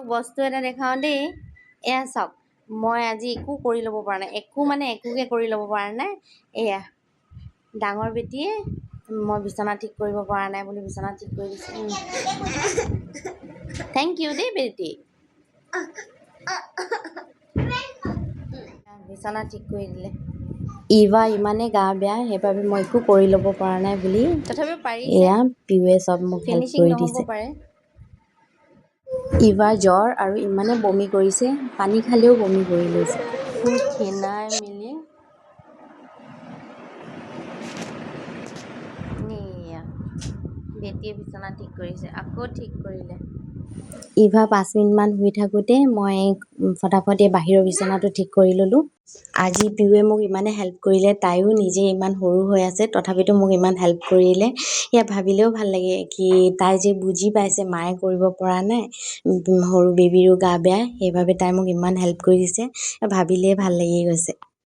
বস্তু এটা দেখাওঁ দেই এয়া চাওক মই আজি একো কৰি ল'ব পৰা নাই একোকে কৰি ল'ব পৰা নাই এয়া ডাঙৰ বেটীয়ে মই বিচনা ঠিক কৰিব পৰা নাই বুলি বিচনা ঠিক কৰি দিছে থেংক ইউ দেই বেটী বিচনা ঠিক কৰি দিলে ইভা ইমানে গা বেয়া সেইবাবে মই একো কৰি ল'ব পৰা নাই বুলি তথাপিও পাৰিছে এয়া পিউৱে চব মোক হেল্প কৰি দিছে ইভাৰ জ্বৰ আৰু ইমানে বমি কৰিছে পানী খালেও বমি কৰি লৈছে ক্ষীণাই মেলি এয়া বেটীয়ে বিচনা ঠিক কৰিছে আকৌ ঠিক কৰিলে ইভা 5 মিনিটমান শুই থাকোঁতে মই ফটাফট এই বাহিৰৰ বিচনাটো ঠিক কৰি ল'লোঁ আজি পিউৱে মোক ইমানে হেল্প কৰিলে তাইও নিজে ইমান সৰু হৈ আছে তথাপিতো মোক ইমান হেল্প কৰিলে এয়া ভাবিলেও ভাল লাগে কি তাই যে বুজি পাইছে মায়ে কৰিব পৰা নাই সৰু বেবীৰো গা বেয়া সেইবাবে তাই মোক ইমান হেল্প কৰি দিছে ভাবিলেই ভাল লাগি গৈছে